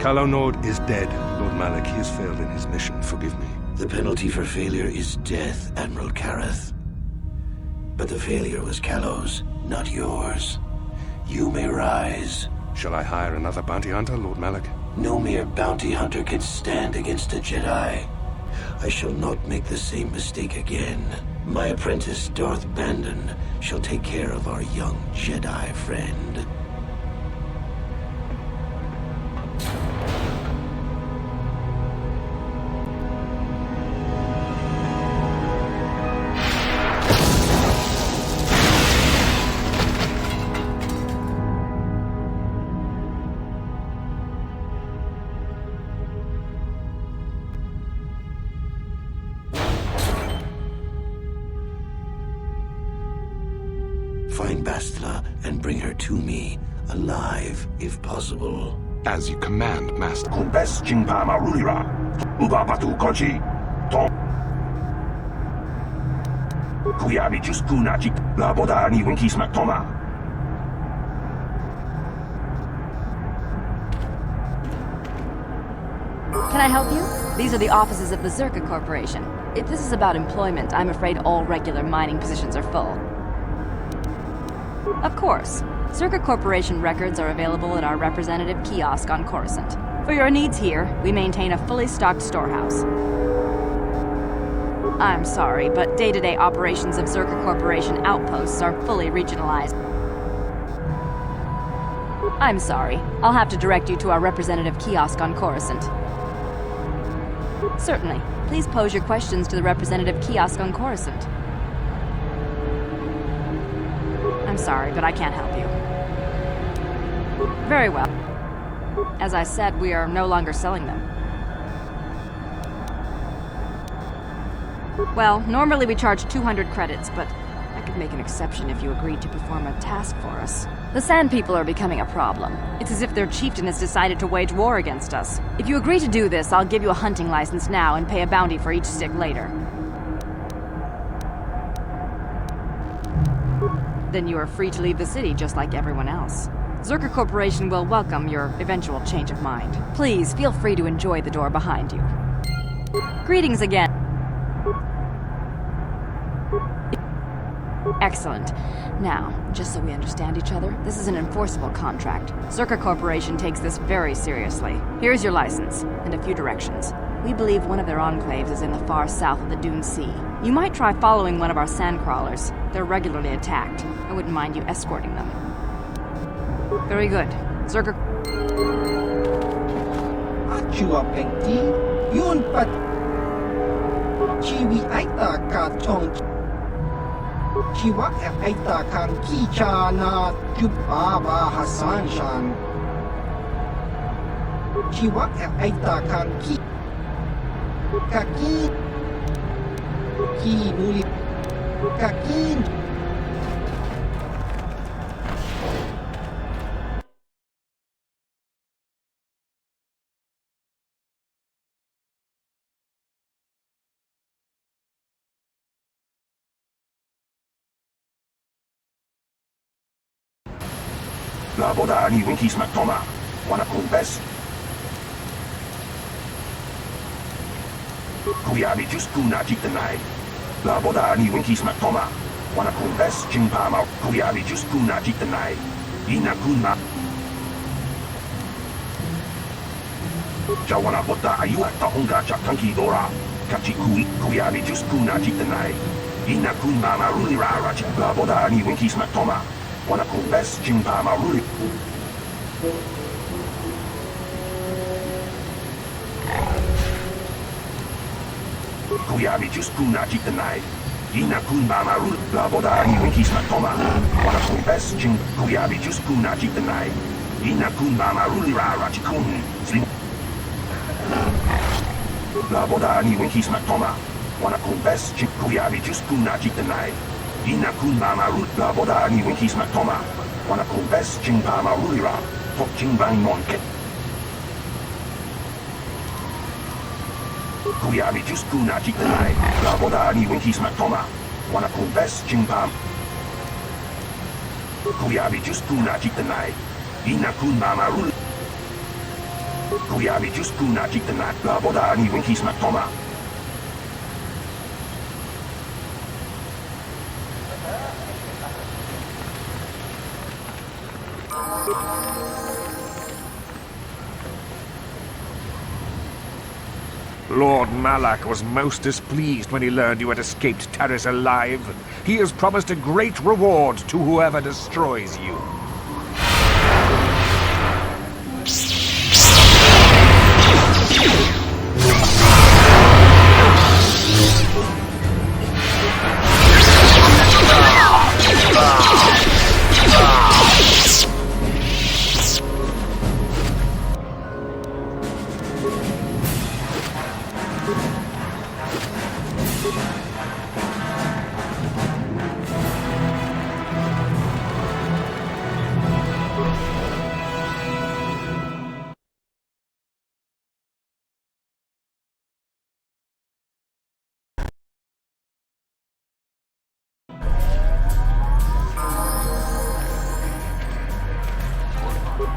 Calo Nord is dead, Lord Malak. He has failed in his mission. Forgive me. The penalty for failure is death, Admiral Kareth. But the failure was Calo's, not yours. You may rise. Shall I hire another bounty hunter, Lord Malak? No mere bounty hunter can stand against a Jedi. I shall not make the same mistake again. My apprentice, Darth Bandon, shall take care of our young Jedi friend. Find Bastila and bring her to me, alive, if possible. As you command, Master. Kumbes Jingpama Rulira. Ubabatu Koji. Tom. Kuyabi Juskuna Jik. La Boda Ni Winkis Matoma. Can I help you? These are the offices of the Zerka Corporation. If this is about employment, I'm afraid all regular mining positions are full. Of course. Zerka Corporation records are available at our representative kiosk on Coruscant. For your needs here, we maintain a fully stocked storehouse. I'm sorry, but day-to-day operations of Zerka Corporation outposts are fully regionalized. I'm sorry. I'll have to direct you to our representative kiosk on Coruscant. Certainly. Please pose your questions to the representative kiosk on Coruscant. I'm sorry, but I can't help you. Very well. As I said, we are no longer selling them. Well, normally we charge 200 credits, but I could make an exception if you agreed to perform a task for us. The Sand People are becoming a problem. It's as if their chieftain has decided to wage war against us. If you agree to do this, I'll give you a hunting license now and pay a bounty for each stick later. Then you are free to leave the city just like everyone else. Zerka Corporation will welcome your eventual change of mind. Please, feel free to enjoy the door behind you. Greetings again. Excellent. Now, just so we understand each other, this is an enforceable contract. Zerka Corporation takes this very seriously. Here's your license, and a few directions. We believe one of their enclaves is in the far south of the Dune Sea. You might try following one of our sandcrawlers. They're regularly attacked. I wouldn't mind you escorting them. Very good. Zerka... Achua Pengti, Yun Pat... Chiwi Aita Ka Chong... Chiwa Aita Kan Kicha Na Jubaba Hassan Shan... Chiwa Aita Kan Ki... Kaki... Ki Nuli... Kakin... La Boda Ni Winkis Matoma. Wanna Kumbes? Kuyabi Juskuna Jitanai. La Boda Ni Winkis Matoma. Wanna Kumbes Jingpama. Kuyabi Juskuna Jitanai. Ina Kunma. Jawana Bota Ayua Tahunga Chatanki Dora. Kachikui Kuyabi Juskuna Jitanai. Ina Kunma Marulira Raja. La Boda Ni Winkis Matoma. Wanna Kumbes Jingpama Ruli. Kuyabi Juskuna Jitanai. Ina Kunma Marul. La Boda Ni Winkis Matoma. Wanna Kumbes Jing. Kuyabi Juskuna Jitanai. Ina Kunma Marulira Rajikun. Slim. La Boda Ni Winkis Matoma. Wanna Kumbes Jing. Kuyabi Juskuna Jitanai. Ina Kunma Marul. La Boda Ni Winkis Matoma. Wanna Kumbes Jingpa Marulira. Tok Jingbang Monket. Kuyabi Juskuna Jitanai. La Boda Ni Winkis Matoma. Wanna Kumbes Jingpa. Kuyabi Juskuna Jitanai. Ina Kunma Marul. Kuyabi Juskuna Jiktanat Laboda Aniwin Kismak Toma. Lord Malak was most displeased when he learned you had escaped Terrace alive. He has promised a great reward to whoever destroys you.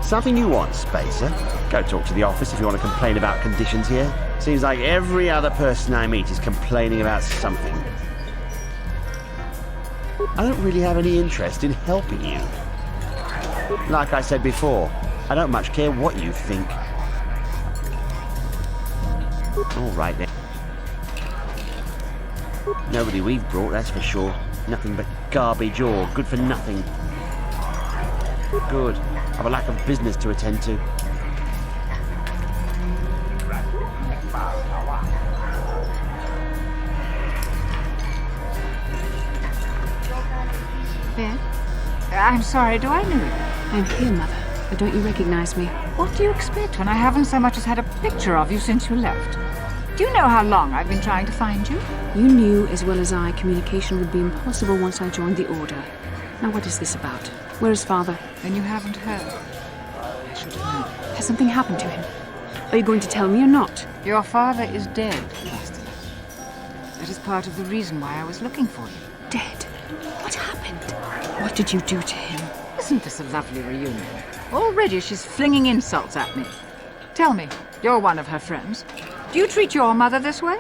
Something you want, Spacer? Go talk to the office if you want to complain about conditions here. Seems like every other person I meet is complaining about something. I don't really have any interest in helping you. Like I said before, I don't much care what you think. All right then. Nobody we've brought, that's for sure. Nothing but garbage or good for nothing. Good. I have a lack of business to attend to. Ben? I'm sorry, do I know you? I'm here, Mother. But don't you recognize me? What do you expect when I haven't so much as had a picture of you since you left? Do you know how long I've been trying to find you? You knew as well as I communication would be impossible once I joined the Order. Now what is this about? Where is Father? Then you haven't heard. I should have known. Has something happened to him? Are you going to tell me or not? Your father is dead, Master. That is part of the reason why I was looking for you. Dead? What happened? What did you do to him? Isn't this a lovely reunion? Already she's flinging insults at me. Tell me, you're one of her friends. Do you treat your mother this way?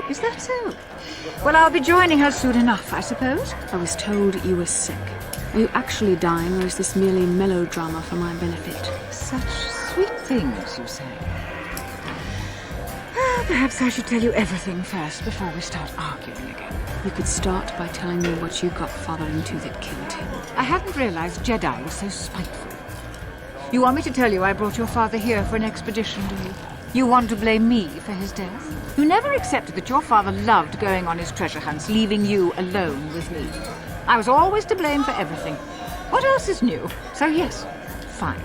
Is that so? Well, I'll be joining her soon enough, I suppose. I was told you were sick. Are you actually dying, or is this merely melodrama for my benefit? Such sweet things, you say. Perhaps I should tell you everything first before we start arguing again. You could start by telling me what you got Father into that killed him. I hadn't realized Jedi was so spiteful. You want me to tell you I brought your father here for an expedition, do you? You want to blame me for his death? You never accepted that your father loved going on his treasure hunts, leaving you alone with me. I was always to blame for everything. What else is new? So yes, fine.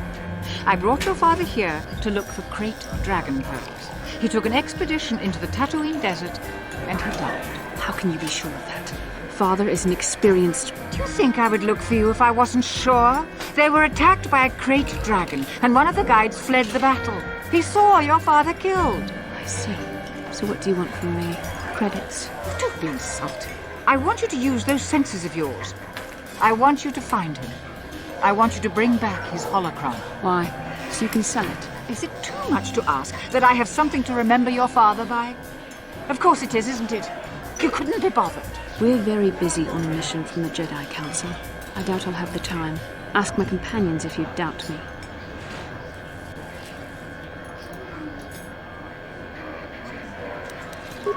I brought your father here to look for great dragon pearls. He took an expedition into the Tatooine desert, and he died. How can you be sure of that? Father is an experienced... Do you think I would look for you if I wasn't sure? They were attacked by a great dragon, and one of the guides fled the battle. He saw your father killed. I see. So what do you want from me? Credits? Don't be insulting. I want you to use those senses of yours. I want you to find him. I want you to bring back his holocron. Why? So you can sell it? Is it too much to ask that I have something to remember your father by? Of course it is, isn't it? You couldn't be bothered. We're very busy on a mission from the Jedi Council. I doubt I'll have the time. Ask my companions if you doubt me.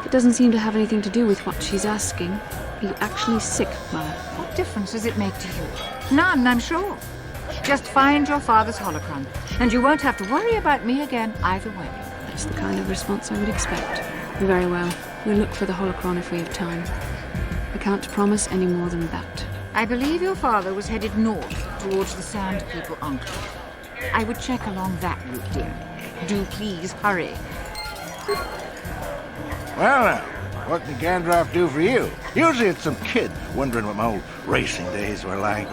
It doesn't seem to have anything to do with what she's asking. Are you actually sick, Mother? What difference does it make to you? None, I'm sure. Just find your father's holocron, and you won't have to worry about me again either way. That's the kind of response I would expect. Very well. We'll look for the holocron if we have time. I can't promise any more than that. I believe your father was headed north towards the Sand People Enclave. I would check along that route, dear. Do please hurry. Well now, what can Gandalf do for you? Usually it's some kid wondering what my old racing days were like.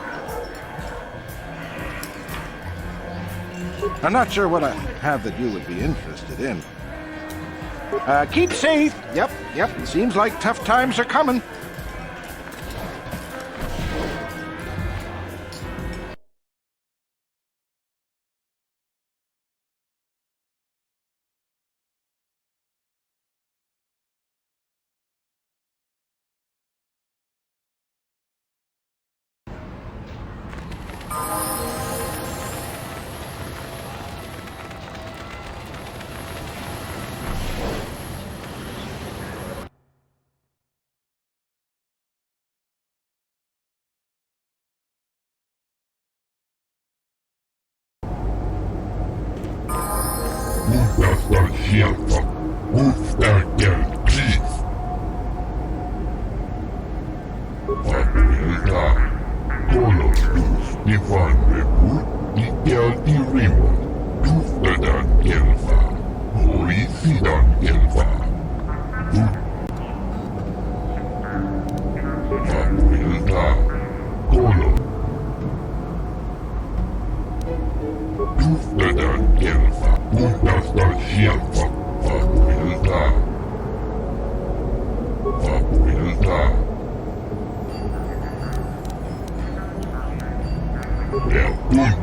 I'm not sure what I have that you would be interested in. Keep safe. Yep. Seems like tough times are coming. hjälpa. Motstärker kris. Papilda. Kolostus ni vannepu. Ikelti rimon. Tuftedan elfa. Hoisidan elfa. Papilda. Kolostus. Tuftedan elfa. Puhdasta hjälpa. Papilda. Papilda. Välkommen.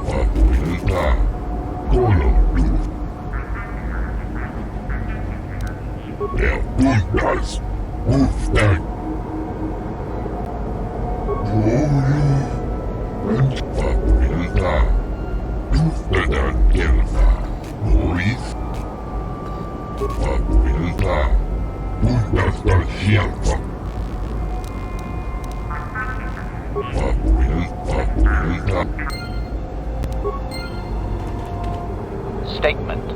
Papilda. Kolostus. Välkomnas. Puhdast. Papilda. Tuftedan elfa. Hois. Papilda. Puhdasta hjälpa. Papilda. Statement.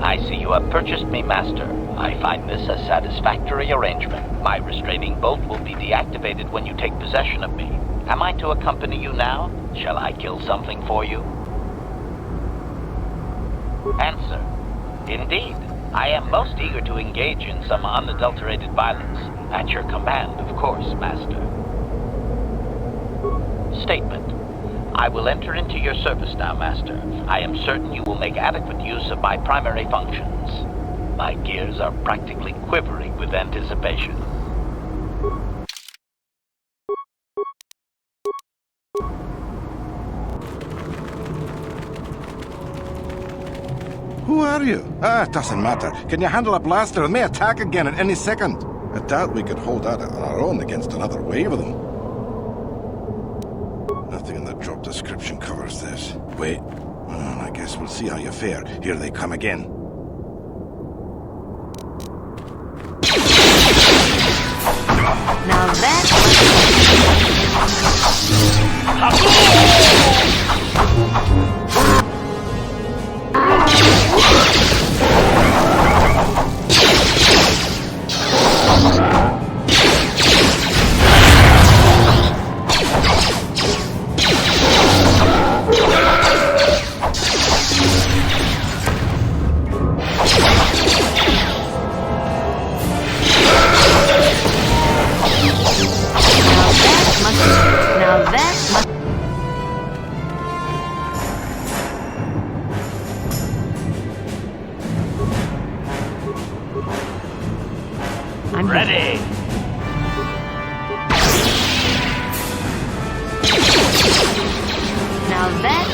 I see you have purchased me, Master. I find this a satisfactory arrangement. My restraining bolt will be deactivated when you take possession of me. Am I to accompany you now? Shall I kill something for you? Answer. Indeed. I am most eager to engage in some unadulterated violence. At your command, of course, Master. Statement. I will enter into your service now, Master. I am certain you will make adequate use of my primary functions. My gears are practically quivering with anticipation. Who are you? It doesn't matter. Can you handle a blaster? It may attack again at any second. I doubt we could hold out on our own against another wave of them. Nothing in the job description covers this. Wait. I guess we'll see how you fare. Here they come again. Now that's... I'm ready. Now that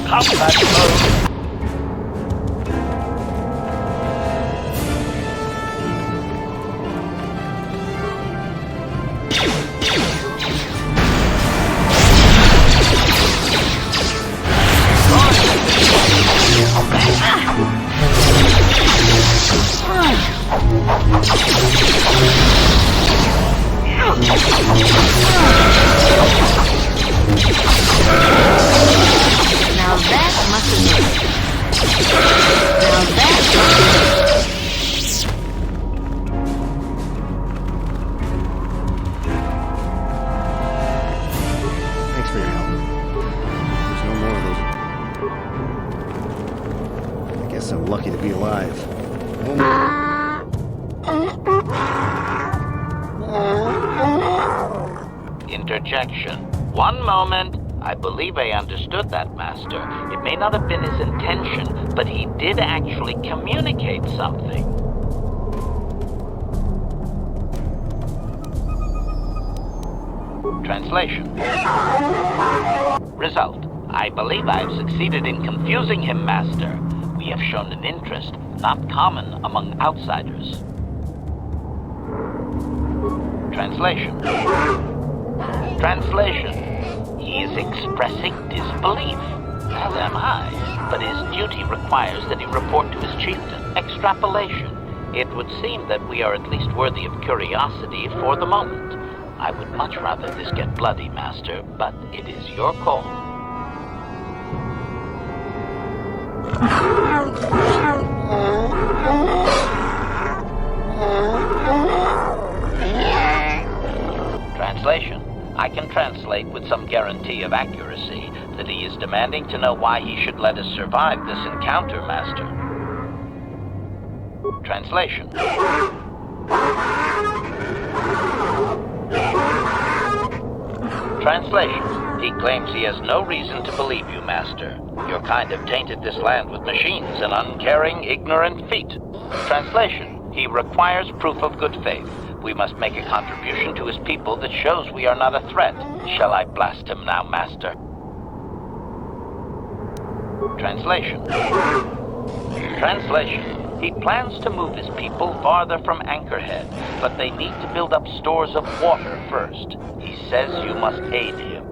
Combat mode. Now that must have been. Now that must have been. Thanks for your help. There's no more of those. I guess I'm lucky to be alive. Interjection. One moment. I believe I understood that, Master. It may not have been his intention, but he did actually communicate something. Translation. Result. I believe I have succeeded in confusing him, Master. We have shown an interest not common among outsiders. Translation. Translation. He's expressing disbelief, as am I. But his duty requires that he report to his chieftain. Extrapolation. It would seem that we are at least worthy of curiosity for the moment. I would much rather this get bloody, Master, but it is your call. Translation. I can translate with some guarantee of accuracy that he is demanding to know why he should let us survive this encounter, Master. Translation. Translation. He claims he has no reason to believe you, Master. Your kind have tainted this land with machines and uncaring, ignorant feet. Translation. He requires proof of good faith. We must make a contribution to his people that shows we are not a threat. Shall I blast him now, Master? Translation. Translation. He plans to move his people farther from Anchorhead, but they need to build up stores of water first. He says you must aid him.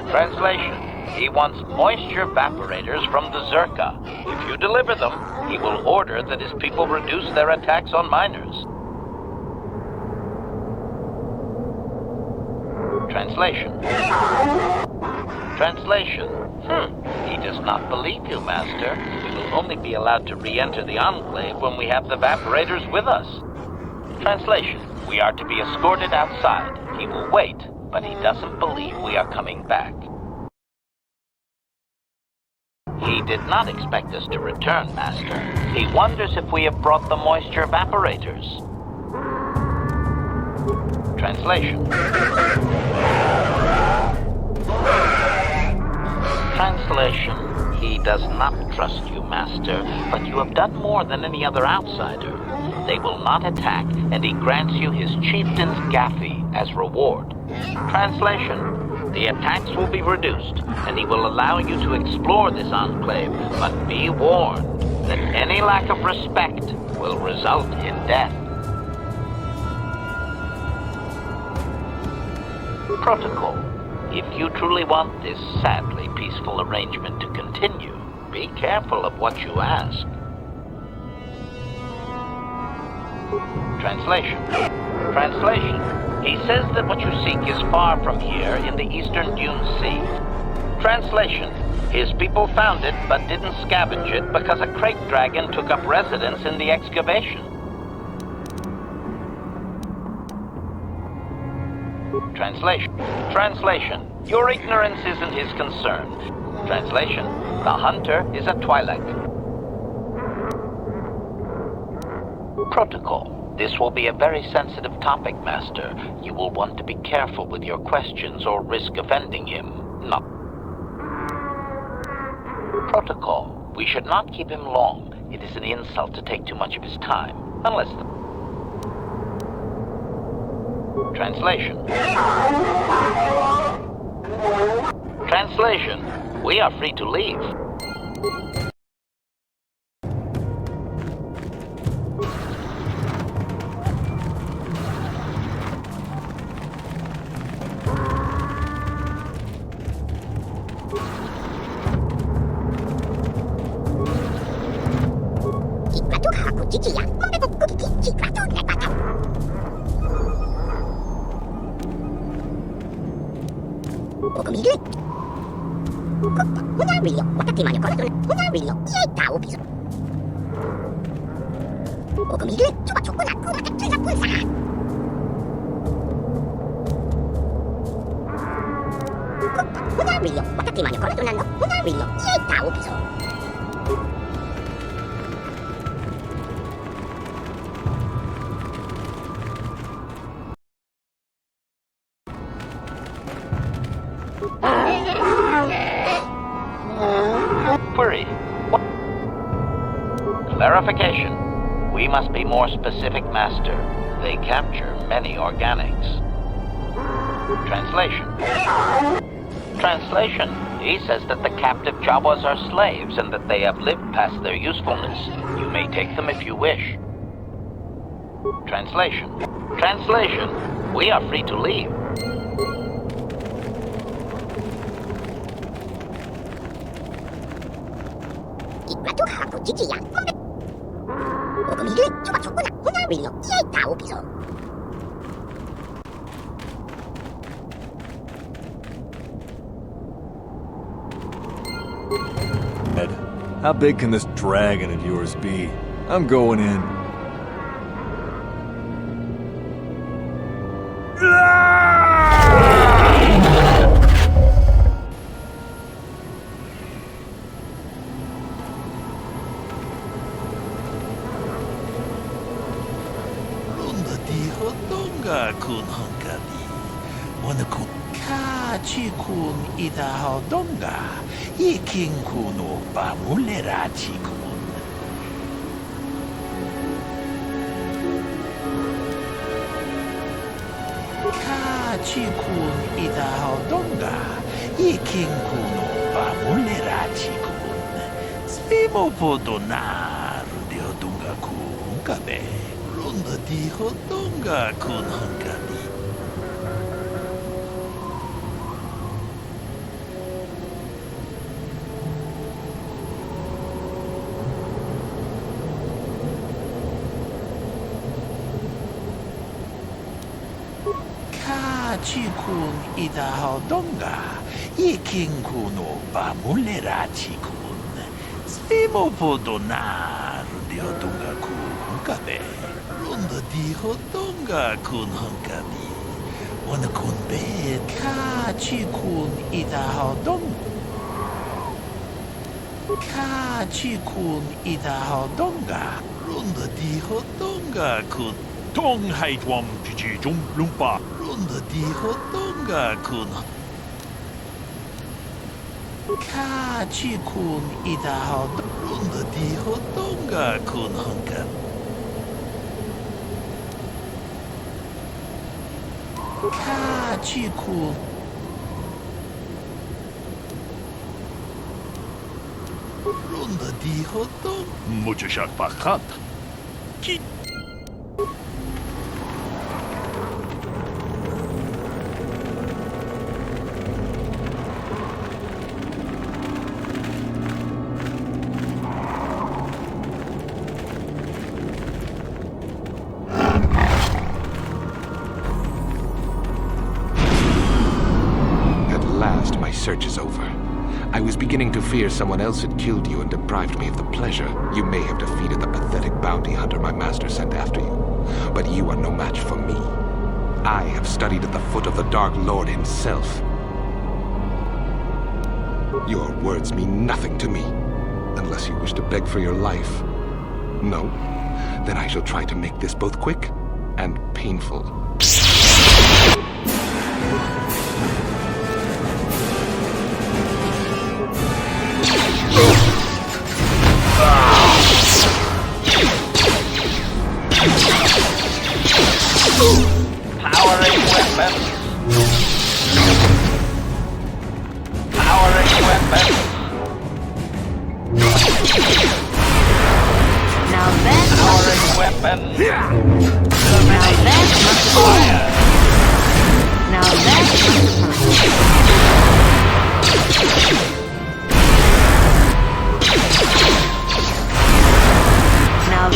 Translation. He wants moisture evaporators from the Zerka. If you deliver them, he will order that his people reduce their attacks on miners. Translation. Translation. He does not believe you, Master. We will only be allowed to re-enter the Enclave when we have the evaporators with us. Translation. We are to be escorted outside. He will wait, but he doesn't believe we are coming back. He did not expect us to return, Master. He wonders if we have brought the moisture evaporators. Translation. Translation. He does not trust you, Master, but you have done more than any other outsider. They will not attack, and he grants you his chieftain's Gaffy as reward. Translation. The attacks will be reduced, and he will allow you to explore this enclave, but be warned that any lack of respect will result in death. Protocol. If you truly want this sadly peaceful arrangement to continue, be careful of what you ask. Translation. Translation. He says that what you seek is far from here in the Eastern Dune Sea. Translation. His people found it but didn't scavenge it because a crate dragon took up residence in the excavation. Translation. Translation. Your ignorance isn't his concern. Translation. The hunter is a Twi'lek. Protocol. This will be a very sensitive topic, Master. You will want to be careful with your questions or risk offending him. No. Protocol. We should not keep him long. It is an insult to take too much of his time. Unless the... Translation. Translation. We are free to leave. Query. Clarification. We must be more specific, Master. They capture many organics. Translation. Translation. He says that the captive Jawas are slaves and that they have lived past their usefulness. You may take them if you wish. Translation. Translation. We are free to leave. Ed, how big can this dragon of yours be? I'm going in. My search is over. I was beginning to fear someone else had killed you and deprived me of the pleasure. You may have defeated the pathetic bounty hunter my master sent after you, but you are no match for me. I have studied at the foot of the Dark Lord himself. Your words mean nothing to me, unless you wish to beg for your life. No? Then I shall try to make this both quick and painful. Powering weapons. Powering weapons. Now that powering weapons. Now that must fire. Now that now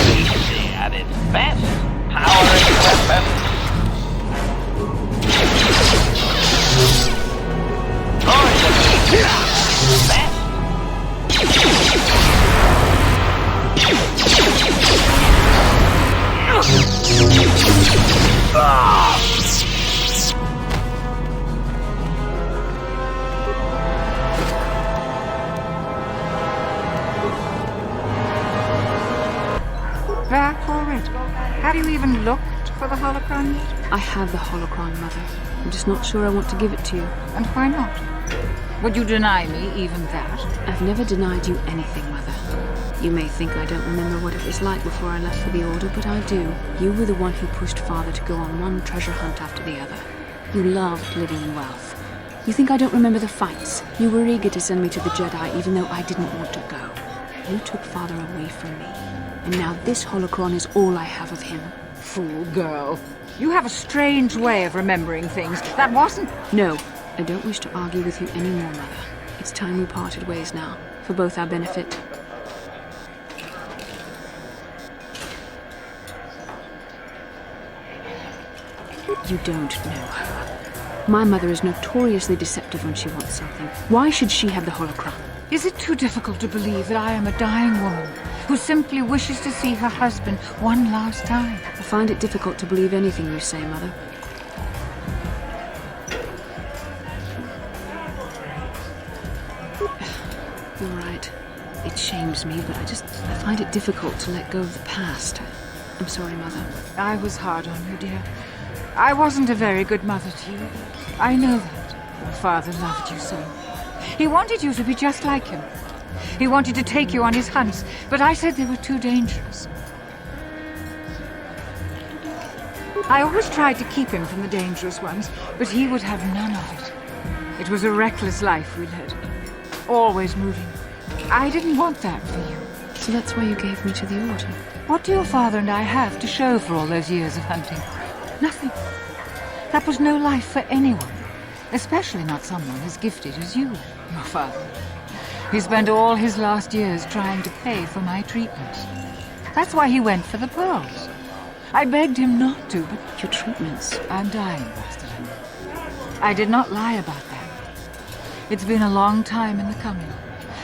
easy at its best. Powering weapons. Back already? Have you even looked for the holocron yet? I have the holocron, Mother. I'm just not sure I want to give it to you. And why not? Would you deny me even that? I've never denied you anything, Mother. You may think I don't remember what it was like before I left for the Order, but I do. You were the one who pushed Father to go on one treasure hunt after the other. You loved living in wealth. You think I don't remember the fights? You were eager to send me to the Jedi even though I didn't want to go. You took Father away from me. And now this holocron is all I have of him. Fool girl. You have a strange way of remembering things. That wasn't... No, I don't wish to argue with you anymore, Mother. It's time we parted ways now. for both our benefit. You don't know her. My mother is notoriously deceptive when she wants something. Why should she have the holocron? Is it too difficult to believe that I am a dying woman who simply wishes to see her husband one last time? I find it difficult to believe anything you say, Mother. You're right. It shames me, but I find it difficult to let go of the past. I'm sorry, Mother. I was hard on you, dear. I wasn't a very good mother to you. I know that. Your father loved you so. He wanted you to be just like him. He wanted to take you on his hunts, but I said they were too dangerous. I always tried to keep him from the dangerous ones, but he would have none of it. It was a reckless life we led. Always moving. I didn't want that for you. So that's why you gave me to the Order? What do your father and I have to show for all those years of hunting? Nothing. That was no life for anyone. Especially not someone as gifted as you, your father. He spent all his last years trying to pay for my treatments. That's why he went for the pearls. I begged him not to, but... Your treatments? I'm dying, Bastila. I did not lie about that. It's been a long time in the coming,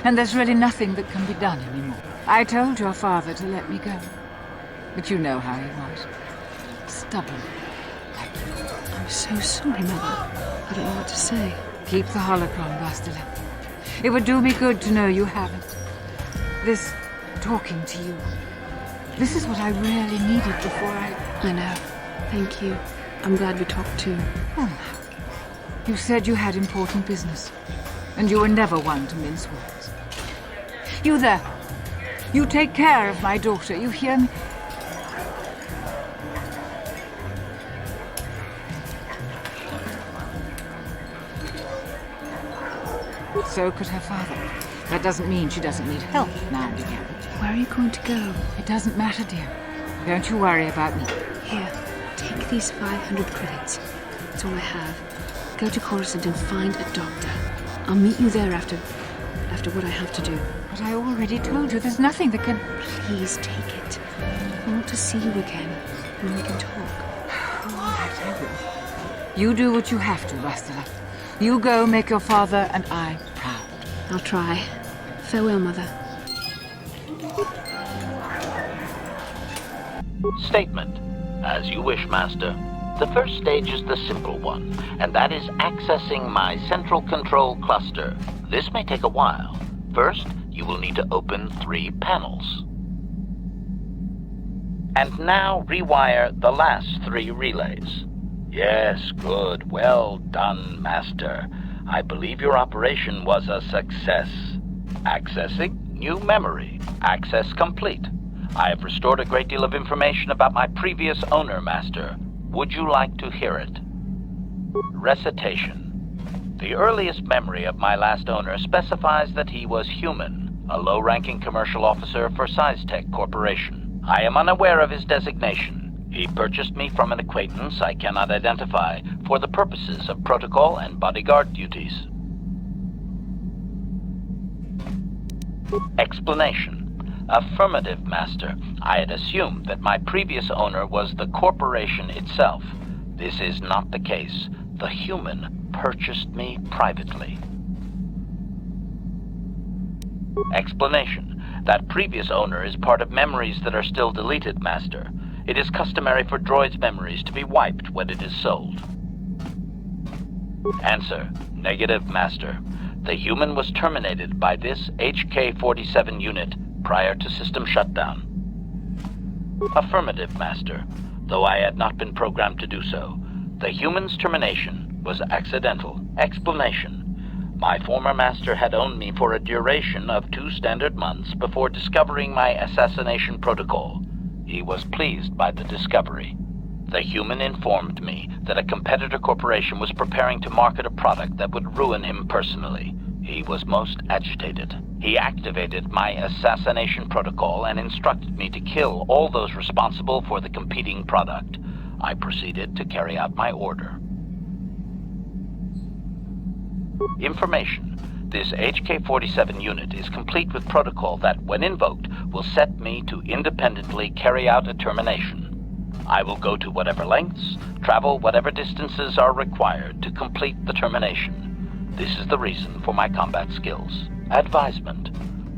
and there's really nothing that can be done anymore. I told your father to let me go, but you know how he was. Stubborn. I'm so sorry, Mother. I don't know what to say. Keep the holocron, Bastila. It would do me good to know you have it. This talking to you. This is what I really needed before I know. Thank you. I'm glad we talked too. Oh, you said you had important business, and you were never one to mince words. You there. You take care of my daughter, you hear me? So could her father. That doesn't mean she doesn't need help now and again. Where are you going to go? It doesn't matter, dear. Don't you worry about me. Here, take these 500 credits. That's all I have. Go to Coruscant and find a doctor. I'll meet you there after what I have to do. But I already told you there's nothing that can... Please take it. I want to see you again, and we can talk. All right, I will. You do what you have to, Bastila. You go make your father and I proud. I'll try. Farewell, Mother. Statement. As you wish, Master. The first stage is the simple one, and that is accessing my central control cluster. This may take a while. First, you will need to open 3 panels. And now rewire the last 3 relays. Yes, good. Well done, Master. I believe your operation was a success. Accessing new memory. Access complete. I have restored a great deal of information about my previous owner, Master. Would you like to hear it? Recitation. The earliest memory of my last owner specifies that he was human, a low-ranking commercial officer for SizeTech Corporation. I am unaware of his designation. He purchased me from an acquaintance I cannot identify for the purposes of protocol and bodyguard duties. Explanation. Affirmative, Master. I had assumed that my previous owner was the corporation itself. This is not the case. The human purchased me privately. Explanation. That previous owner is part of memories that are still deleted, Master. It is customary for droids' memories to be wiped when it is sold. Answer. Negative, Master. The human was terminated by this HK-47 unit prior to system shutdown. Affirmative, Master. Though I had not been programmed to do so, the human's termination was accidental. Explanation. My former master had owned me for a duration of 2 standard months before discovering my assassination protocol. He was pleased by the discovery. The human informed me that a competitor corporation was preparing to market a product that would ruin him personally. He was most agitated. He activated my assassination protocol and instructed me to kill all those responsible for the competing product. I proceeded to carry out my order. Information. This HK-47 unit is complete with protocol that, when invoked, will set me to independently carry out a termination. I will go to whatever lengths, travel whatever distances are required to complete the termination. This is the reason for my combat skills. Advisement.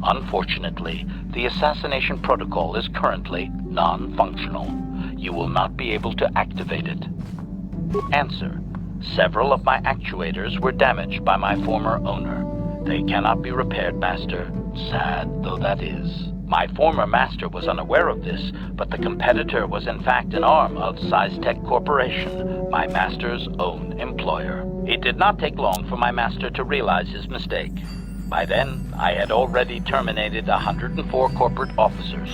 Unfortunately, the assassination protocol is currently non-functional. You will not be able to activate it. Answer. Several of my actuators were damaged by my former owner. They cannot be repaired, Master. Sad though that is. My former master was unaware of this, but the competitor was in fact an arm of SciTech Corporation, my master's own employer. It did not take long for my master to realize his mistake. By then, I had already terminated 104 corporate officers.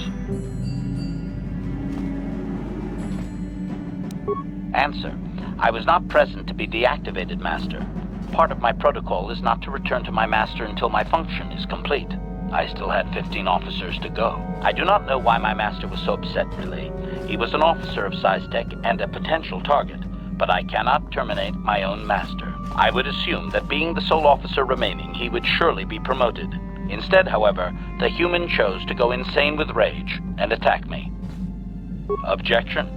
Answer. I was not present to be deactivated, Master. Part of my protocol is not to return to my master until my function is complete. I still had 15 officers to go. I do not know why my master was so upset, really. He was an officer of SciTech and a potential target, but I cannot terminate my own master. I would assume that being the sole officer remaining, he would surely be promoted. Instead, however, the human chose to go insane with rage and attack me. Objection?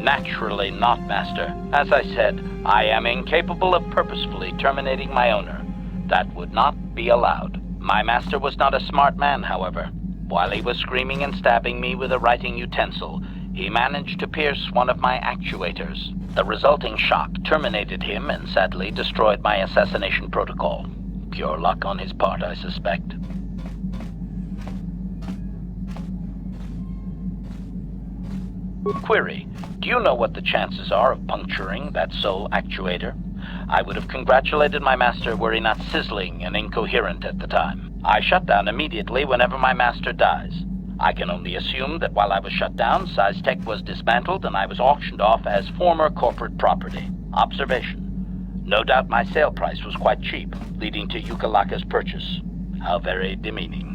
Naturally not, Master. As I said, I am incapable of purposefully terminating my owner. That would not be allowed. My master was not a smart man, however. While he was screaming and stabbing me with a writing utensil, he managed to pierce one of my actuators. The resulting shock terminated him and sadly destroyed my assassination protocol. Pure luck on his part, I suspect. Query. Do you know what the chances are of puncturing that sole actuator? I would have congratulated my master were he not sizzling and incoherent at the time. I shut down immediately whenever my master dies. I can only assume that while I was shut down, SciTech was dismantled and I was auctioned off as former corporate property. Observation. No doubt my sale price was quite cheap, leading to Yukalaka's purchase. How very demeaning.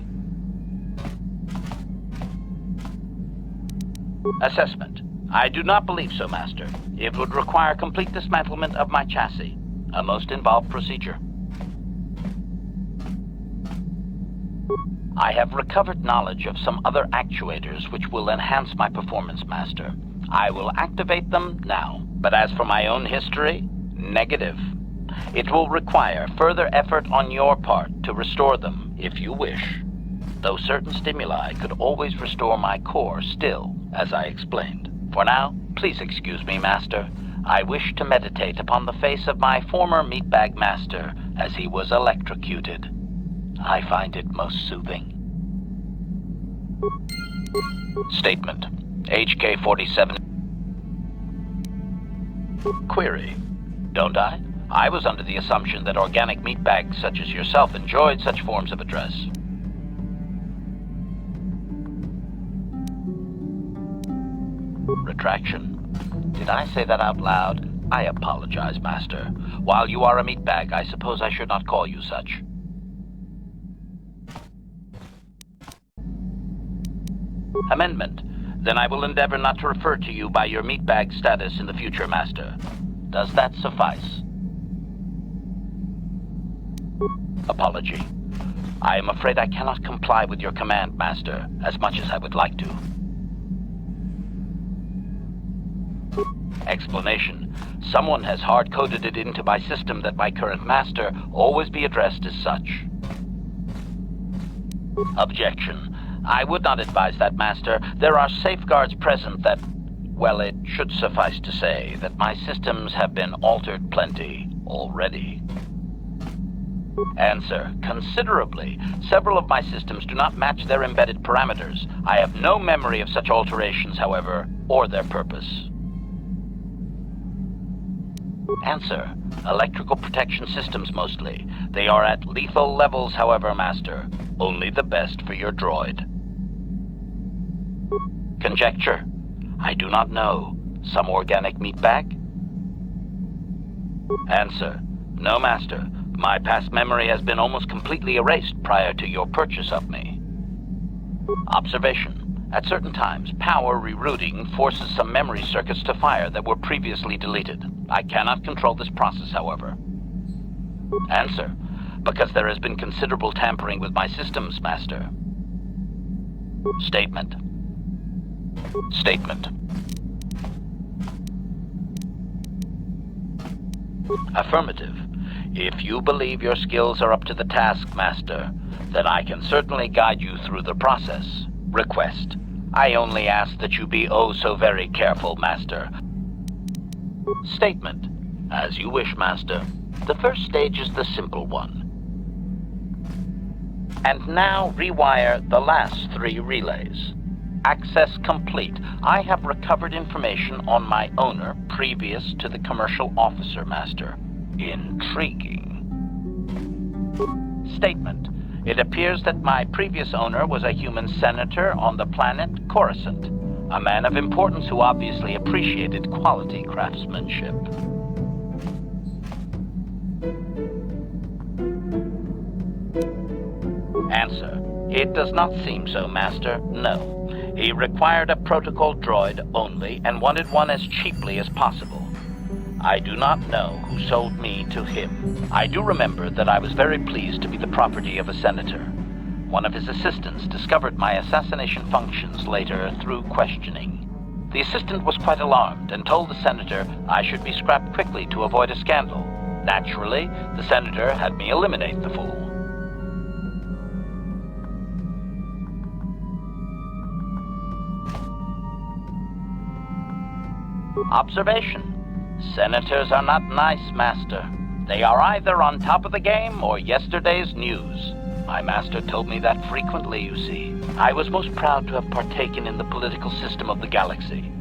Assessment. I do not believe so, Master. It would require complete dismantlement of my chassis, a most involved procedure. I have recovered knowledge of some other actuators which will enhance my performance, Master. I will activate them now. But as for my own history, negative. It will require further effort on your part to restore them, if you wish. Though certain stimuli could always restore my core still, as I explained. For now, please excuse me, Master. I wish to meditate upon the face of my former meatbag master as he was electrocuted. I find it most soothing. Statement. HK-47. Query. Don't I? I was under the assumption that organic meatbags such as yourself enjoyed such forms of address. Retraction. Did I say that out loud? I apologize, Master. While you are a meatbag, I suppose I should not call you such. Amendment. Then I will endeavor not to refer to you by your meatbag status in the future, Master. Does that suffice? Apology. I am afraid I cannot comply with your command, Master, as much as I would like to. Explanation. Someone has hard-coded it into my system that my current master always be addressed as such. Objection. I would not advise that, Master. There are safeguards present that, well, it should suffice to say that my systems have been altered plenty already. Answer. Considerably. Several of my systems do not match their embedded parameters. I have no memory of such alterations, however, or their purpose. Answer. Electrical protection systems mostly. They are at lethal levels, however, Master. Only the best for your droid. Conjecture. I do not know. Some organic meatbag? Answer. No, Master. My past memory has been almost completely erased prior to your purchase of me. Observation. At certain times, power rerouting forces some memory circuits to fire that were previously deleted. I cannot control this process, however. Answer. because there has been considerable tampering with my systems, Master. Statement. Statement. Affirmative. If you believe your skills are up to the task, Master, then I can certainly guide you through the process. Request. I only ask that you be oh so very careful, Master. Statement. As you wish, Master. The first stage is the simple one. And now rewire the last 3 relays. Access complete. I have recovered information on my owner previous to the commercial officer, Master. Intriguing. Statement. It appears that my previous owner was a human senator on the planet Coruscant, a man of importance who obviously appreciated quality craftsmanship. Answer. It does not seem so, Master. No. He required a protocol droid only and wanted one as cheaply as possible. I do not know who sold me to him. I do remember that I was very pleased to be the property of a senator. One of his assistants discovered my assassination functions later through questioning. The assistant was quite alarmed and told the senator I should be scrapped quickly to avoid a scandal. Naturally, the senator had me eliminate the fool. Observation. Senators are not nice, Master. They are either on top of the game or yesterday's news. My master told me that frequently, you see. I was most proud to have partaken in the political system of the galaxy.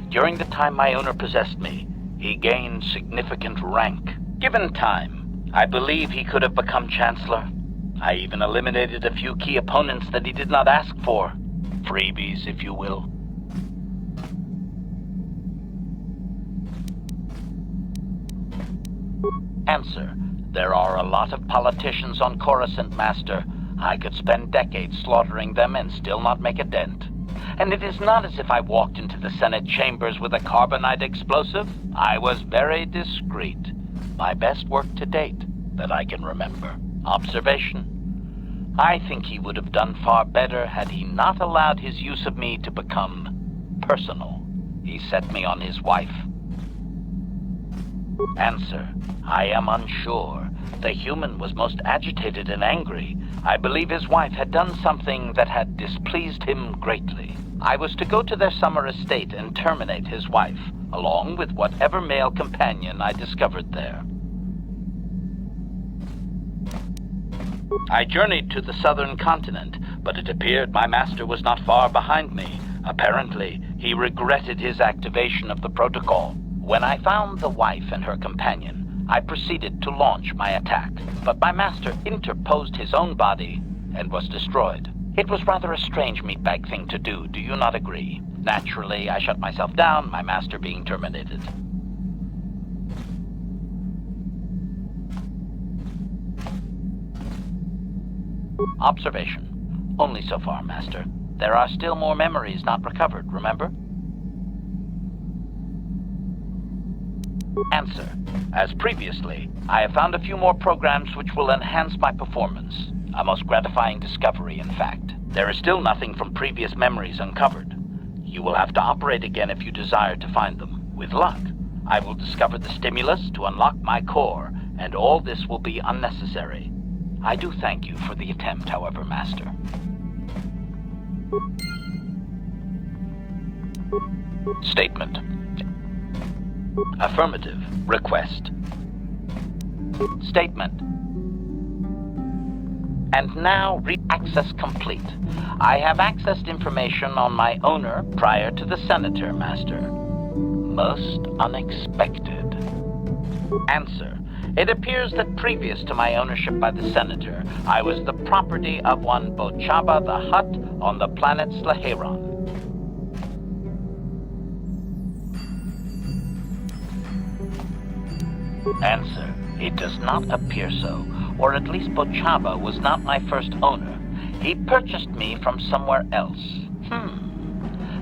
During the time my owner possessed me, he gained significant rank. Given time, I believe he could have become Chancellor. I even eliminated a few key opponents that he did not ask for. Freebies, if you will. Answer. There are a lot of politicians on Coruscant, Master. I could spend decades slaughtering them and still not make a dent. And it is not as if I walked into the Senate chambers with a carbonite explosive. I was very discreet. My best work to date, that I can remember. Observation. I think he would have done far better had he not allowed his use of me to become personal. He set me on his wife. Answer. I am unsure. The human was most agitated and angry. I believe his wife had done something that had displeased him greatly. I was to go to their summer estate and terminate his wife, along with whatever male companion I discovered there. I journeyed to the southern continent, but it appeared my master was not far behind me. Apparently, he regretted his activation of the protocol. When I found the wife and her companion, I proceeded to launch my attack, but my master interposed his own body and was destroyed. It was rather a strange meatbag thing to do, do you not agree? Naturally, I shut myself down, my master being terminated. Observation. Only so far, Master. There are still more memories not recovered, remember? Answer. As previously, I have found a few more programs which will enhance my performance. A most gratifying discovery, in fact. There is still nothing from previous memories uncovered. You will have to operate again if you desire to find them. With luck, I will discover the stimulus to unlock my core, and all this will be unnecessary. I do thank you for the attempt, however, Master. Statement. Affirmative. Request. Statement. And now, access complete. I have accessed information on my owner prior to the Senator, Master. Most unexpected. Answer. It appears that previous to my ownership by the Senator, I was the property of one Bochaba the Hutt on the planet Slaheron. Answer. It does not appear so, or at least Bochaba was not my first owner. He purchased me from somewhere else.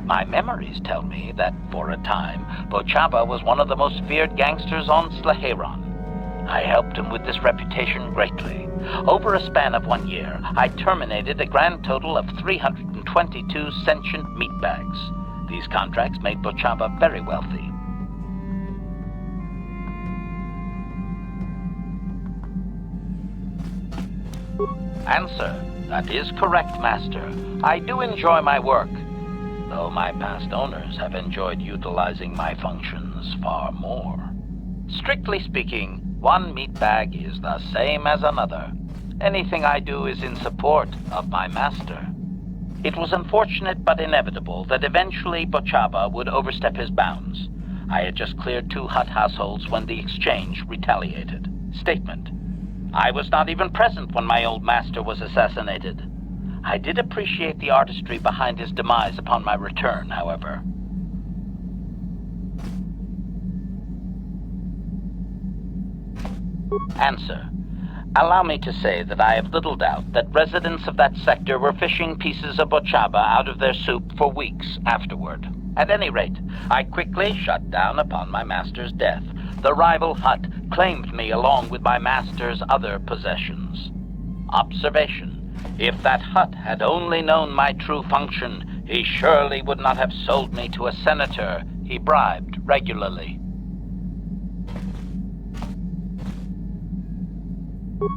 My memories tell me that, for a time, Bochaba was one of the most feared gangsters on Slaheron. I helped him with this reputation greatly. Over a span of 1 year, I terminated a grand total of 322 sentient meatbags. These contracts made Bochaba very wealthy. Answer. That is correct, Master. I do enjoy my work, though my past owners have enjoyed utilizing my functions far more. Strictly speaking, one meatbag is the same as another. Anything I do is in support of my master. It was unfortunate but inevitable that eventually Bochaba would overstep his bounds. I had just cleared 2 Hutt households when the exchange retaliated. Statement. I was not even present when my old master was assassinated. I did appreciate the artistry behind his demise upon my return, however. Answer. Allow me to say that I have little doubt that residents of that sector were fishing pieces of Bochaba out of their soup for weeks afterward. At any rate, I quickly shut down upon my master's death. The rival Hutt claimed me along with my master's other possessions. Observation. If that Hutt had only known my true function, he surely would not have sold me to a senator he bribed regularly.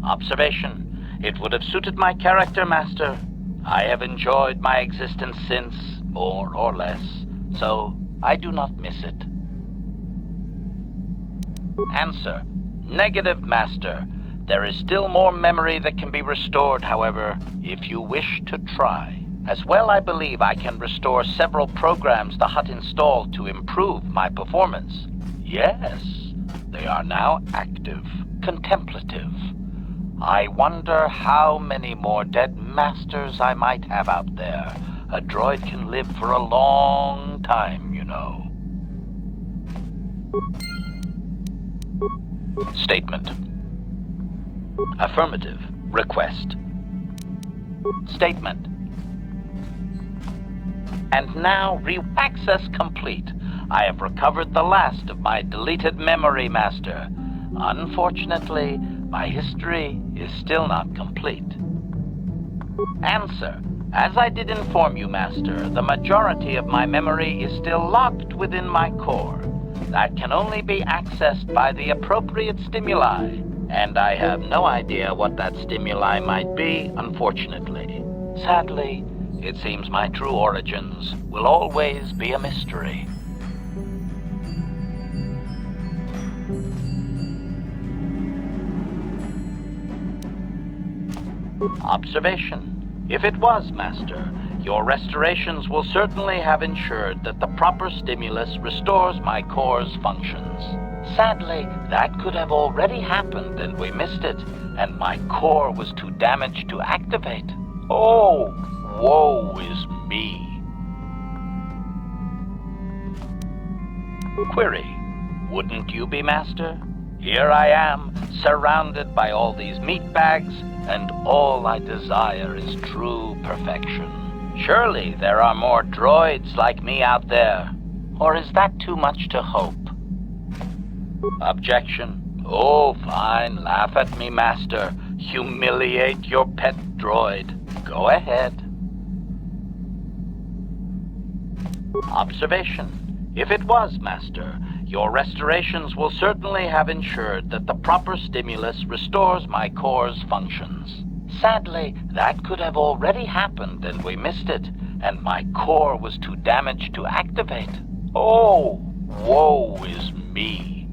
Observation. It would have suited my character, Master. I have enjoyed my existence since, more or less, so I do not miss it. Answer. Negative, Master. There is still more memory that can be restored, however, if you wish to try. As well, I believe I can restore several programs the Hutt installed to improve my performance. Yes, they are now active, contemplative. I wonder how many more dead masters I might have out there. A droid can live for a long time, you know. Statement. Affirmative. Request. Statement. And now, access complete. I have recovered the last of my deleted memory, Master. Unfortunately, my history is still not complete. Answer. As I did inform you, Master, the majority of my memory is still locked within my core. That can only be accessed by the appropriate stimuli, and I have no idea what that stimuli might be, unfortunately. Sadly, it seems my true origins will always be a mystery. Observation. If it was, Master, your restorations will certainly have ensured that the proper stimulus restores my core's functions. Sadly, that could have already happened and we missed it, and my core was too damaged to activate. Oh, woe is me. Query. Wouldn't you be, Master? Here I am, surrounded by all these meat bags, and all I desire is true perfection. Surely there are more droids like me out there. Or is that too much to hope? Objection. Oh, fine, laugh at me, Master. Humiliate your pet droid. Go ahead. Observation. If it was, Master, your restorations will certainly have ensured that the proper stimulus restores my core's functions. Sadly, that could have already happened and we missed it, and my core was too damaged to activate. Oh, woe is me.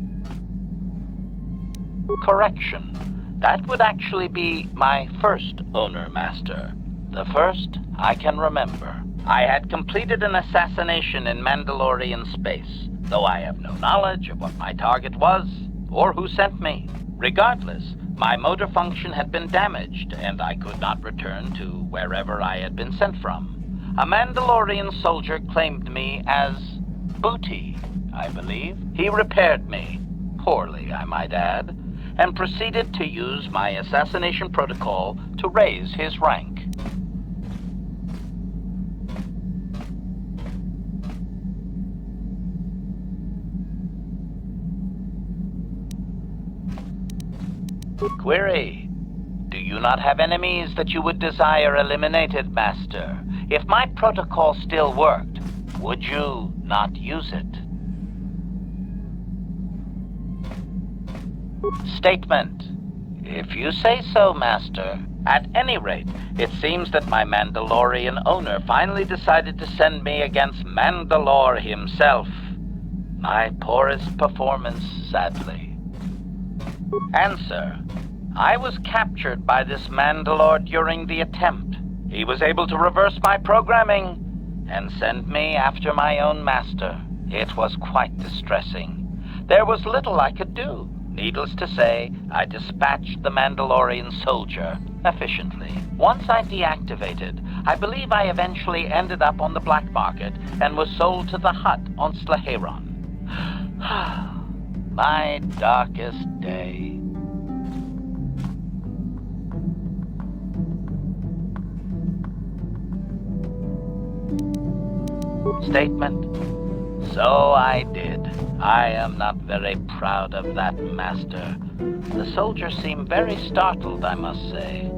Correction. That would actually be my first owner, Master. The first I can remember. I had completed an assassination in Mandalorian space, though I have no knowledge of what my target was, or who sent me. Regardless, my motor function had been damaged, and I could not return to wherever I had been sent from. A Mandalorian soldier claimed me as booty, I believe. He repaired me, poorly I might add, and proceeded to use my assassination protocol to raise his rank. Query. Do you not have enemies that you would desire eliminated, Master? If my protocol still worked, would you not use it? Statement. If you say so, Master. At any rate, it seems that my Mandalorian owner finally decided to send me against Mandalore himself. My poorest performance, sadly. Answer. I was captured by this Mandalore during the attempt. He was able to reverse my programming and send me after my own master. It was quite distressing. There was little I could do. Needless to say, I dispatched the Mandalorian soldier efficiently. Once I deactivated, I believe I eventually ended up on the black market and was sold to the Hutt on Slaheron. My darkest day. Statement. So I did. I am not very proud of that, Master. The soldier seemed very startled, I must say.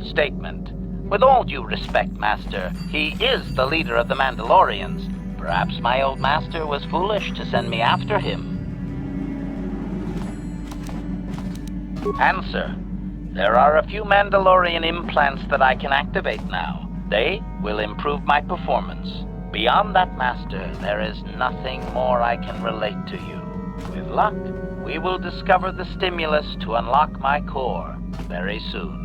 Statement. With all due respect, Master, he is the leader of the Mandalorians. Perhaps my old master was foolish to send me after him. Answer. There are a few Mandalorian implants that I can activate now. They will improve my performance. Beyond that, Master, there is nothing more I can relate to you. With luck, we will discover the stimulus to unlock my core very soon.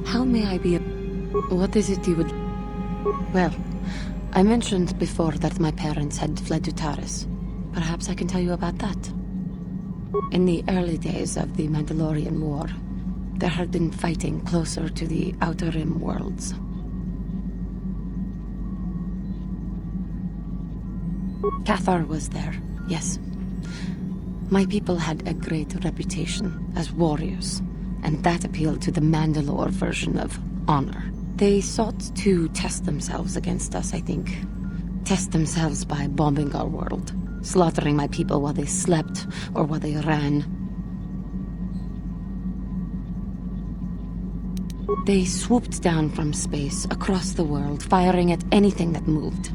How may I be What is it you would... Well, I mentioned before that my parents had fled to Taris. Perhaps I can tell you about that. In the early days of the Mandalorian War, there had been fighting closer to the Outer Rim worlds. Cathar was there, yes. My people had a great reputation as warriors, and that appealed to the Mandalore version of honor. They sought to test themselves against us, I think. Test themselves by bombing our world, slaughtering my people while they slept or while they ran. They swooped down from space across the world, firing at anything that moved.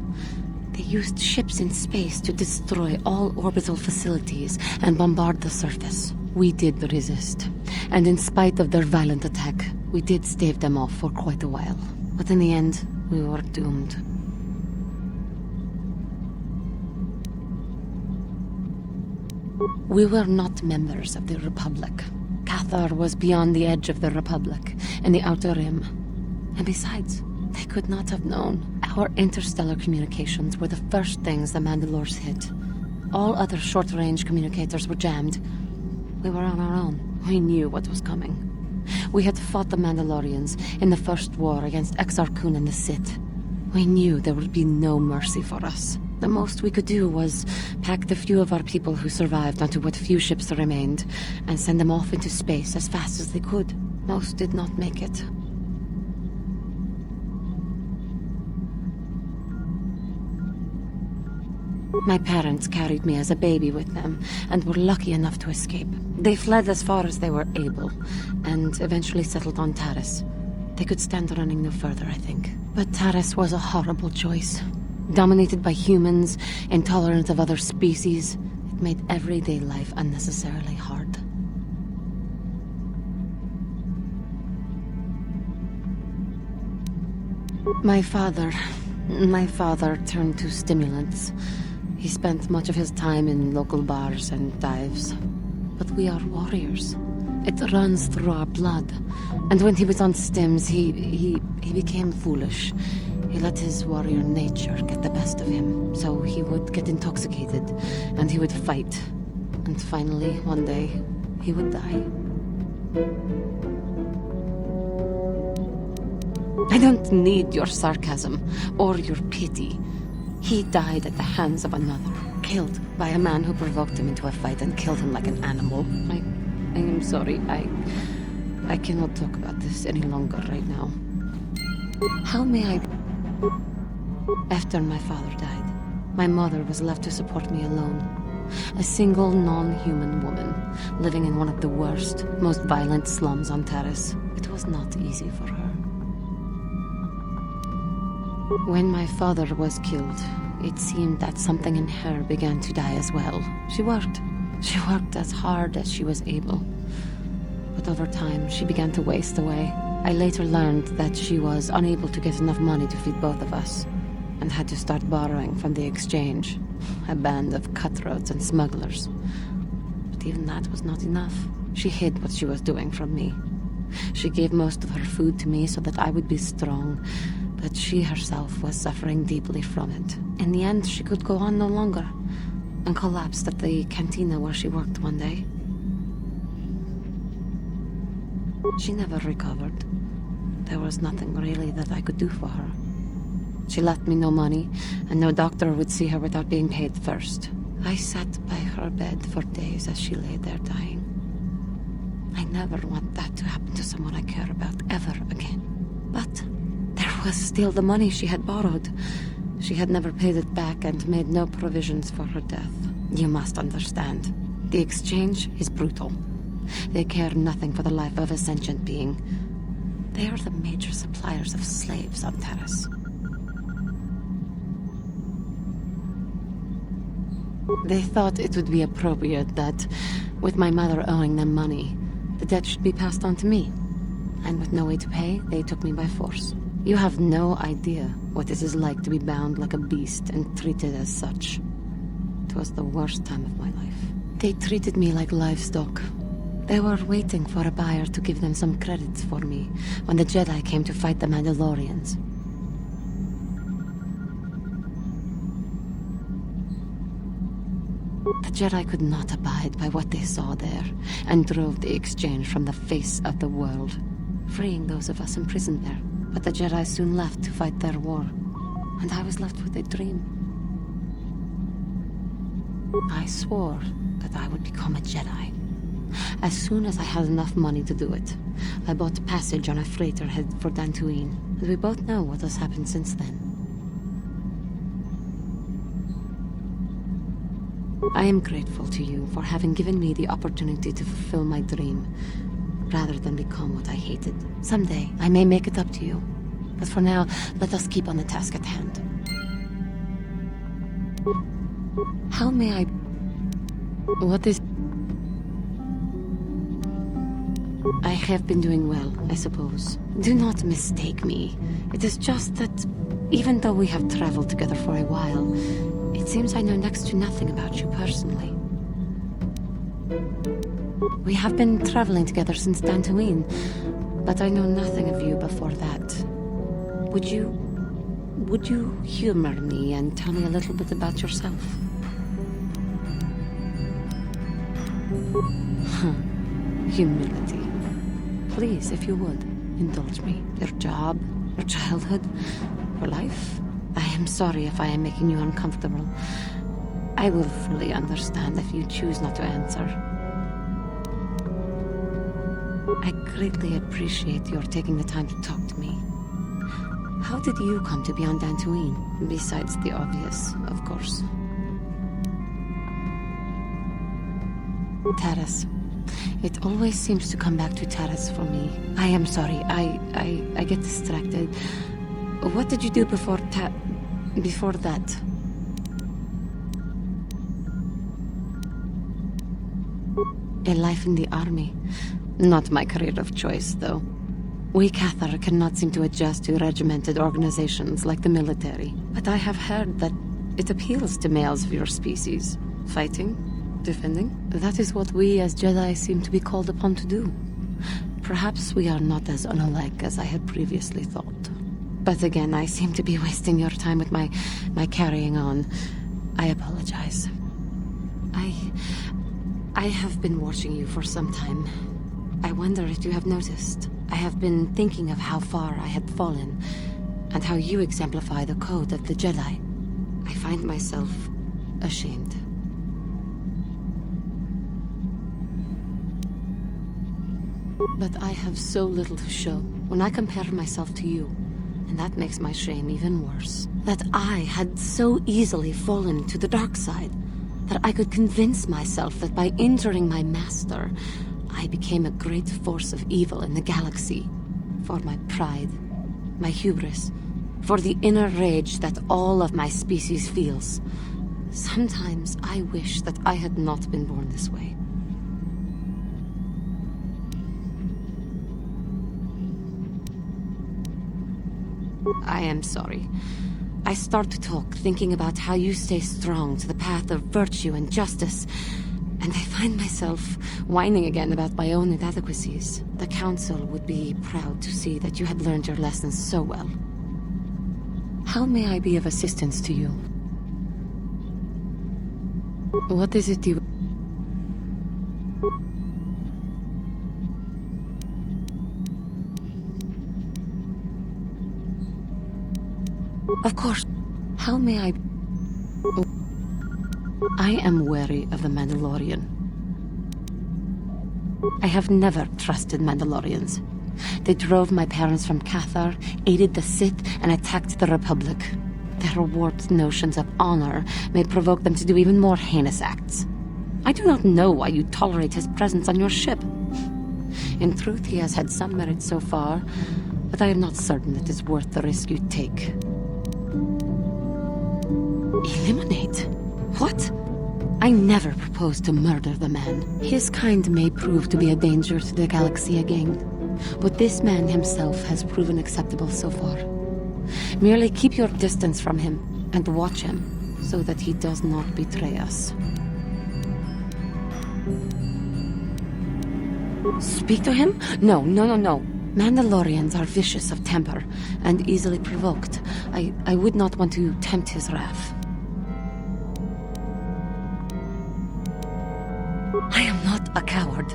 They used ships in space to destroy all orbital facilities and bombard the surface. We did resist, and in spite of their violent attack, we did stave them off for quite a while. But in the end, we were doomed. We were not members of the Republic. Cathar was beyond the edge of the Republic, in the Outer Rim. And besides, they could not have known. Our interstellar communications were the first things the Mandalores hit. All other short-range communicators were jammed. We were on our own. We knew what was coming. We had fought the Mandalorians in the first war against Exar Kun and the Sith. We knew there would be no mercy for us. The most we could do was pack the few of our people who survived onto what few ships remained and send them off into space as fast as they could. Most did not make it. My parents carried me as a baby with them, and were lucky enough to escape. They fled as far as they were able, and eventually settled on Taris. They could stand running no further, I think. But Taris was a horrible choice. Dominated by humans, intolerant of other species, it made everyday life unnecessarily hard. My father turned to stimulants. He spent much of his time in local bars and dives. But we are warriors. It runs through our blood. And when he was on stims, he became foolish. He let his warrior nature get the best of him. So he would get intoxicated, and he would fight. And finally, one day, he would die. I don't need your sarcasm or your pity. He died at the hands of another, killed by a man who provoked him into a fight and killed him like an animal. I am sorry. I cannot talk about this any longer right now. How may I... After my father died, my mother was left to support me alone. A single non-human woman, living in one of the worst, most violent slums on Terrace. It was not easy for her. When my father was killed, it seemed that something in her began to die as well. She worked as hard as she was able. But over time, she began to waste away. I later learned that she was unable to get enough money to feed both of us, and had to start borrowing from the exchange, a band of cutthroats and smugglers. But even that was not enough. She hid what she was doing from me. She gave most of her food to me so that I would be strong, but she herself was suffering deeply from it. In the end, she could go on no longer, and collapsed at the cantina where she worked one day. She never recovered. There was nothing really that I could do for her. She left me no money, and no doctor would see her without being paid first. I sat by her bed for days as she lay there dying. I never want that to happen to someone I care about ever again. But there was still the money she had borrowed. She had never paid it back and made no provisions for her death. You must understand. The exchange is brutal. They care nothing for the life of a sentient being. They are the major suppliers of slaves on Terrace. They thought it would be appropriate that, with my mother owing them money, the debt should be passed on to me. And with no way to pay, they took me by force. You have no idea what it is like to be bound like a beast and treated as such. It was the worst time of my life. They treated me like livestock. They were waiting for a buyer to give them some credits for me when the Jedi came to fight the Mandalorians. The Jedi could not abide by what they saw there, and drove the exchange from the face of the world, freeing those of us imprisoned there. But the Jedi soon left to fight their war, and I was left with a dream. I swore that I would become a Jedi. As soon as I had enough money to do it, I bought passage on a freighter headed for Tatooine, and we both know what has happened since then. I am grateful to you for having given me the opportunity to fulfill my dream, rather than become what I hated. Someday, I may make it up to you. But for now, let us keep on the task at hand. How may I... What is... I have been doing well, I suppose. Do not mistake me. It is just that, even though we have traveled together for a while, it seems I know next to nothing about you personally. We have been traveling together since Tatooine, but I know nothing of you before that. Would you humor me and tell me a little bit about yourself? Humility. Please, if you would, indulge me. Your job, your childhood, your life. I am sorry if I am making you uncomfortable. I will fully understand if you choose not to answer. I greatly appreciate your taking the time to talk to me. How did you come to be on Tatooine, besides the obvious, of course? Terrace. It always seems to come back to Terrace for me. I am sorry, I get distracted. What did you do before that? A life in the army. Not my career of choice, though. We Cathar cannot seem to adjust to regimented organizations like the military. But I have heard that it appeals to males of your species. Fighting, defending. That is what we as Jedi seem to be called upon to do. Perhaps we are not as unalike as I had previously thought. But again, I seem to be wasting your time with my carrying on. I apologize. I have been watching you for some time. I wonder if you have noticed. I have been thinking of how far I had fallen, and how you exemplify the code of the Jedi. I find myself ashamed. But I have so little to show when I compare myself to you. And that makes my shame even worse. That I had so easily fallen to the dark side. That I could convince myself that by injuring my master, I became a great force of evil in the galaxy. For my pride, my hubris, for the inner rage that all of my species feels. Sometimes I wish that I had not been born this way. I am sorry. I start to talk thinking about how you stay strong to the path of virtue and justice, and I find myself whining again about my own inadequacies. The Council would be proud to see that you had learned your lessons so well. How may I be of assistance to you? What is it you... Of course. How may I... I am wary of the Mandalorian. I have never trusted Mandalorians. They drove my parents from Cathar, aided the Sith, and attacked the Republic. Their warped notions of honor may provoke them to do even more heinous acts. I do not know why you tolerate his presence on your ship. In truth, he has had some merit so far, but I am not certain it is worth the risk you take. Eliminate? What? I never proposed to murder the man. His kind may prove to be a danger to the galaxy again, but this man himself has proven acceptable so far. Merely keep your distance from him and watch him so that he does not betray us. Speak to him? No. Mandalorians are vicious of temper and easily provoked. I would not want to tempt his wrath. I am not a coward.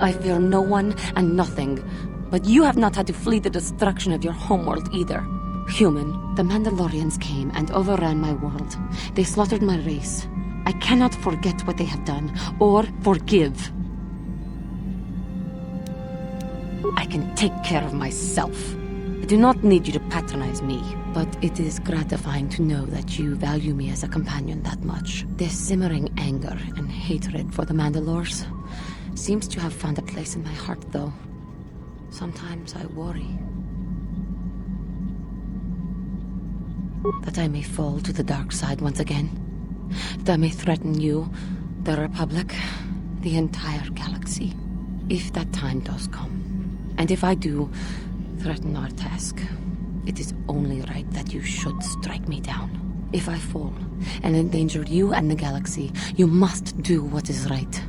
I fear no one and nothing. But you have not had to flee the destruction of your homeworld either. Human, the Mandalorians came and overran my world. They slaughtered my race. I cannot forget what they have done, or forgive. I can take care of myself. I do not need you to patronize me, but it is gratifying to know that you value me as a companion that much. This simmering anger and hatred for the Mandalores seems to have found a place in my heart, though. Sometimes I worry that I may fall to the dark side once again. That I may threaten you, the Republic, the entire galaxy. If that time does come. And if I do threaten our task, it is only right that you should strike me down. If I fall and endanger you and the galaxy, you must do what is right.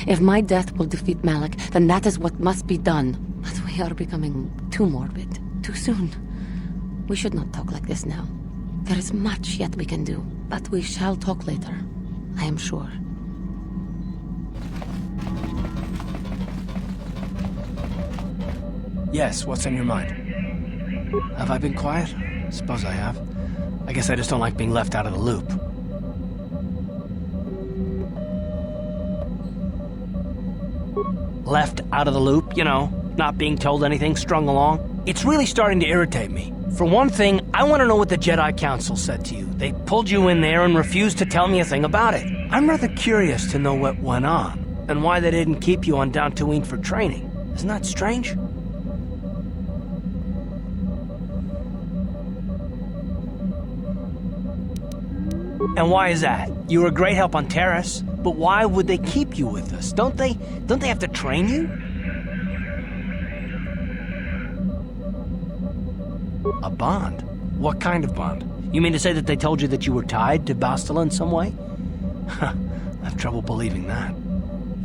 If my death will defeat Malak, then that is what must be done. But we are becoming too morbid, too soon. We should not talk like this now. There is much yet we can do, but we shall talk later, I am sure. Yes, what's on your mind? Have I been quiet? Suppose I have. I guess I just don't like being left out of the loop. Left out of the loop, you know, not being told anything, strung along. It's really starting to irritate me. For one thing, I want to know what the Jedi Council said to you. They pulled you in there and refused to tell me a thing about it. I'm rather curious to know what went on, and why they didn't keep you on Tatooine for training. Isn't that strange? And why is that? You were a great help on Terrace, but why would they keep you with us? Don't they have to train you? A bond? What kind of bond? You mean to say that they told you that you were tied to Bastila in some way? I have trouble believing that.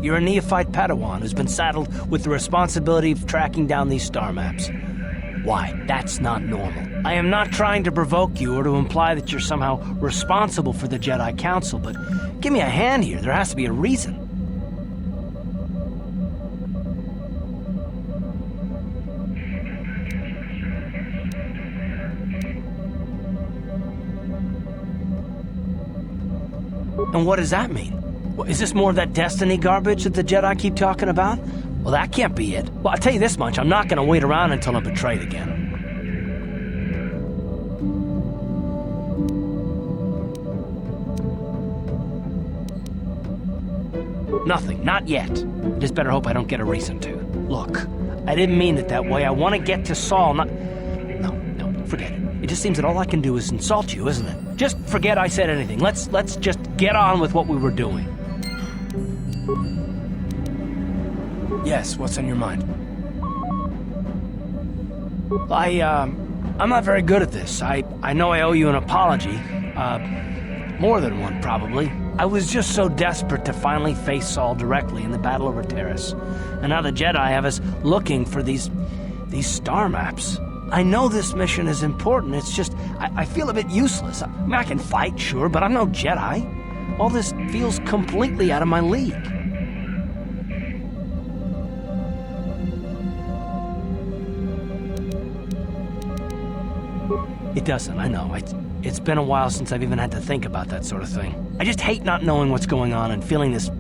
You're a neophyte Padawan who's been saddled with the responsibility of tracking down these star maps. Why? That's not normal. I am not trying to provoke you or to imply that you're somehow responsible for the Jedi Council, but give me a hand here. There has to be a reason. And what does that mean? Is this more of that destiny garbage that the Jedi keep talking about? Well, that can't be it. Well, I'll tell you this much, I'm not gonna wait around until I'm betrayed again. Nothing, not yet. I just better hope I don't get a reason to. Look, I didn't mean it that way. I want to get to Saul, not... No, forget it. It just seems that all I can do is insult you, isn't it? Just forget I said anything. Let's just get on with what we were doing. Yes, what's on your mind? I'm not very good at this. I know I owe you an apology. More than one, probably. I was just so desperate to finally face Saul directly in the Battle over Terrace. And now the Jedi have us looking for these star maps. I know this mission is important, it's just, I feel a bit useless. I mean, I can fight, sure, but I'm no Jedi. All this feels completely out of my league. It doesn't, I know. It's been a while since I've even had to think about that sort of thing. I just hate not knowing what's going on and feeling this...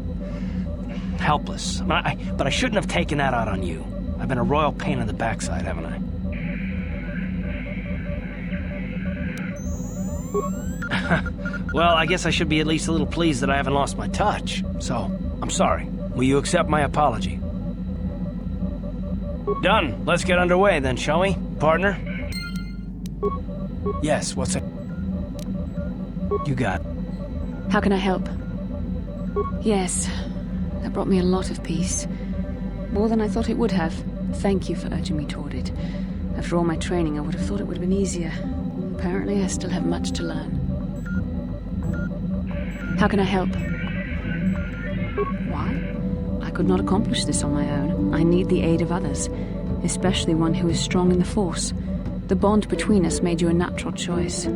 helpless. But I shouldn't have taken that out on you. I've been a royal pain in the backside, haven't I? Well, I guess I should be at least a little pleased that I haven't lost my touch. So, I'm sorry. Will you accept my apology? Done. Let's get underway then, shall we, partner? Yes, what's it? You got it. How can I help? Yes, that brought me a lot of peace. More than I thought it would have. Thank you for urging me toward it. After all my training, I would have thought it would have been easier. Apparently, I still have much to learn. How can I help? Why? I could not accomplish this on my own. I need the aid of others, especially one who is strong in the Force. The bond between us made you a natural choice.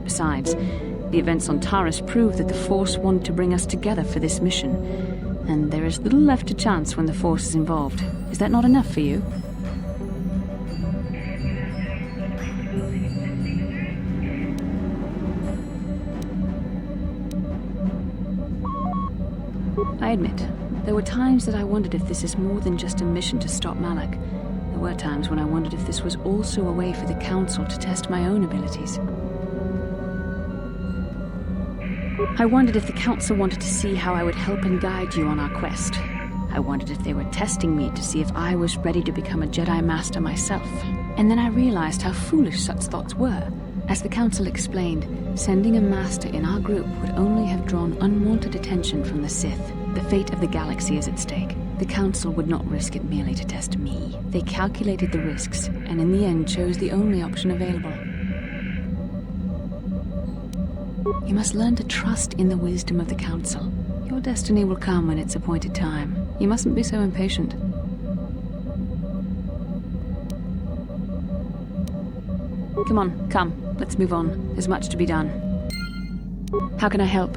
Besides, the events on Taris prove that the Force wanted to bring us together for this mission, and there is little left to chance when the Force is involved. Is that not enough for you? I admit, there were times that I wondered if this is more than just a mission to stop Malak. There were times when I wondered if this was also a way for the Council to test my own abilities. I wondered if the Council wanted to see how I would help and guide you on our quest. I wondered if they were testing me to see if I was ready to become a Jedi Master myself. And then I realized how foolish such thoughts were. As the Council explained, sending a Master in our group would only have drawn unwanted attention from the Sith. The fate of the galaxy is at stake. The Council would not risk it merely to test me. They calculated the risks, and in the end chose the only option available. You must learn to trust in the wisdom of the Council. Your destiny will come when it's appointed time. You mustn't be so impatient. Come on, come. Let's move on. There's much to be done. How can I help?